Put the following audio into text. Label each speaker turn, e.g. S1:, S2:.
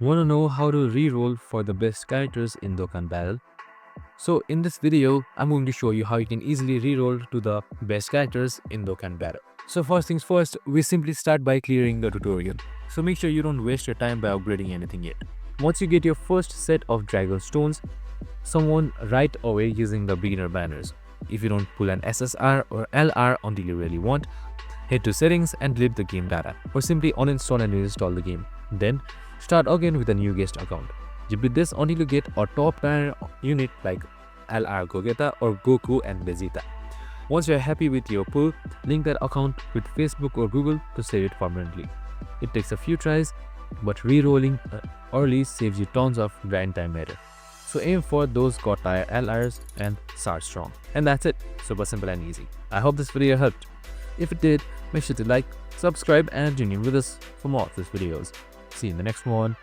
S1: Wanna know how to re-roll for the best characters in Dokkan Battle? So in this video, I'm going to show you how you can easily re-roll to the best characters in Dokkan Battle. So first things first, we simply start by clearing the tutorial. So make sure you don't waste your time by upgrading anything yet. Once you get your first set of Dragon Stones, someone right away using the beginner banners. If you don't pull an SSR or LR until you really want, head to settings and delete the game data, or simply uninstall and reinstall the game. Then start again with a new guest account. Repeat this until you get a top tier unit like LR Gogeta or Goku and Vegeta. Once you are happy with your pull, link that account with Facebook or Google to save it permanently. It takes a few tries, but re-rolling early saves you tons of grind time later. So aim for those god tier LRs and start strong. And that's it, super simple and easy. I hope this video helped. If it did, make sure to like, subscribe and tune in with us for more of these videos. See you in the next one.